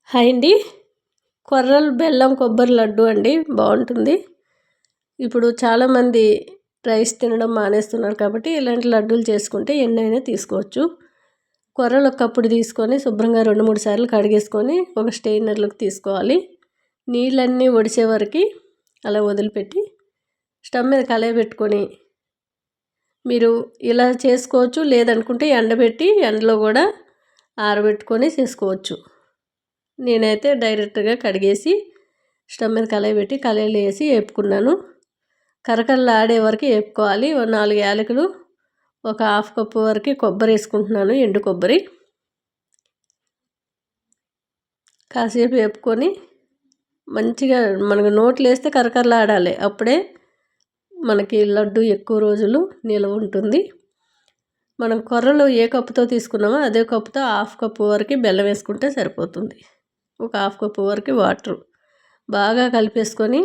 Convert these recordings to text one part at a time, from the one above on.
Hi అండి. కొర్రలు బెల్లం కొబ్బరి లడ్డు అండి, బాగుంటుంది. ఇప్పుడు చాలామంది రైస్ తినడం మానేస్తున్నారు కాబట్టి ఇలాంటి లడ్డూలు చేసుకుంటే ఎన్నైనా తీసుకోవచ్చు. కొర్రలు ఒక కప్పుడు తీసుకొని శుభ్రంగా 2-3 సార్లు కడిగేసుకొని ఒక స్టెయినర్లోకి తీసుకోవాలి. నీళ్ళన్నీ ఒడిసే వరకు అలా వదిలిపెట్టి స్టవ్ మీద కళాయి పెట్టుకొని మీరు ఇలా చేసుకోవచ్చు. లేదనుకుంటే ఎండబెట్టి ఎండలో కూడా ఆరబెట్టుకొని చేసుకోవచ్చు. నేనైతే డైరెక్ట్గా కడిగేసి స్టవ్ మీద కళాయి పెట్టి కళాయిలో వేసి వేపుకున్నాను. కరకరలు ఆడే వరకు వేపుకోవాలి. 4 యాలకులు, ఒక 1/2 కప్పు వరకు కొబ్బరి వేసుకుంటున్నాను, ఎండు కొబ్బరి. కాసేపు వేపుకొని మంచిగా మనకు నోట్లో వేస్తే కరకరలు ఆడాలి. అప్పుడే మనకి లడ్డు ఎక్కువ రోజులు నిల్వ ఉంటుంది. మనం కొర్రలు ఏ కప్పుతో తీసుకున్నామో అదే కప్పుతో 1/2 కప్పు వరకు బెల్లం వేసుకుంటే సరిపోతుంది. ఒక 1/2 కప్పు వరకు వాటర్ బాగా కలిపేసుకొని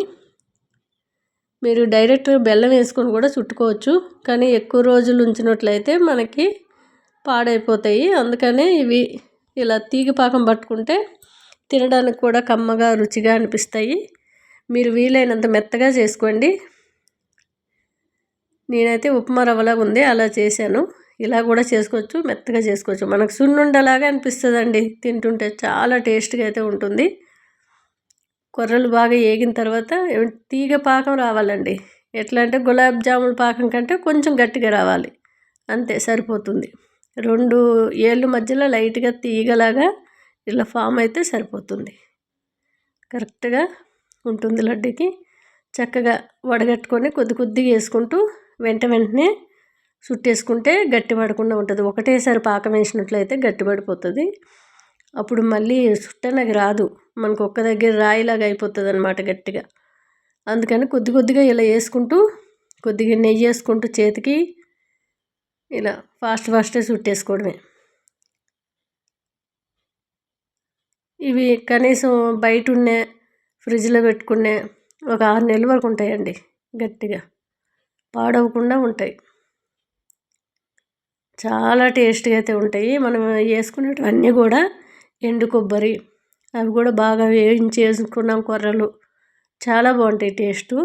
మీరు డైరెక్ట్ బెల్లం వేసుకొని కూడా చుట్టుకోవచ్చు. కానీ ఎక్కువ రోజులు ఉంచినట్లయితే మనకి పాడైపోతాయి. అందుకనే ఇవి ఇలా తీగ పాకం పట్టుకుంటే తినడానికి కూడా కమ్మగా రుచిగా అనిపిస్తాయి. మీరు వీలైనంత మెత్తగా చేసుకోండి. నేనైతే ఉప్మా రవ్వలాగా ఉంది అలా చేశాను. ఇలా కూడా చేసుకోవచ్చు, మెత్తగా చేసుకోవచ్చు. మనకు సున్నుండలాగా అనిపిస్తుందండి తింటుంటే, చాలా టేస్ట్గా అయితే ఉంటుంది. కొర్రలు బాగా వేగిన తర్వాత తీగ పాకం రావాలండి. ఎట్లా అంటే గులాబ్ జామున్ పాకం కంటే కొంచెం గట్టిగా రావాలి, అంతే సరిపోతుంది. 2 ఏళ్ళ మధ్యలో లైట్గా తీగలాగా ఇలా ఫామ్ అయితే సరిపోతుంది. కరెక్ట్గా ఉంటుంది లడ్డుకి. చక్కగా వడగట్టుకొని కొద్ది కొద్దిగా వేసుకుంటూ వెంటనే చుట్టేసుకుంటే గట్టి పడకుండా ఉంటుంది. ఒకటేసారి పాకం వేసినట్లయితే గట్టి పడిపోతుంది. అప్పుడు మళ్ళీ చుట్టనకి రాదు, మనకు ఒక్క దగ్గర రాయిలాగా అయిపోతుంది అన్నమాట గట్టిగా. అందుకని కొద్ది కొద్దిగా ఇలా వేసుకుంటూ కొద్దిగా నెయ్యి వేసుకుంటూ చేతికి ఇలా ఫాస్ట్గా చుట్టేసుకోవడమే. ఇవి కనీసం బయట ఉండే ఫ్రిడ్జ్లో పెట్టుకునే ఒక 6 నెలల వరకు ఉంటాయండి, గట్టిగా పాడవకుండా ఉంటాయి. చాలా టేస్ట్గా అయితే ఉంటాయి. మనం వేసుకునేటివన్నీ కూడా ఎండు కొబ్బరి, అవి కూడా బాగా వేయించి వేసుకున్నాం కొర్రలు, చాలా బాగుంటాయి టేస్టు.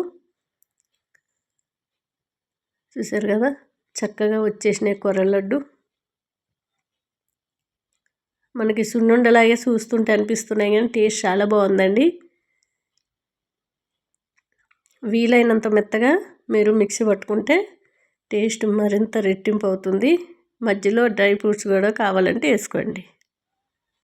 చూసారు కదా చక్కగా వచ్చేసినాయి కొర్ర లడ్డు. మనకి సున్నుండలాగే చూస్తుంటే అనిపిస్తున్నాయి కానీ టేస్ట్ చాలా బాగుందండి. వీలైనంత మెత్తగా మీరు మిక్సీ పట్టుకుంటే టేస్ట్ మరింత రెట్టింపు అవుతుంది. మధ్యలో డ్రై ఫ్రూట్స్ కూడా కావాలంటే వేసుకోండి.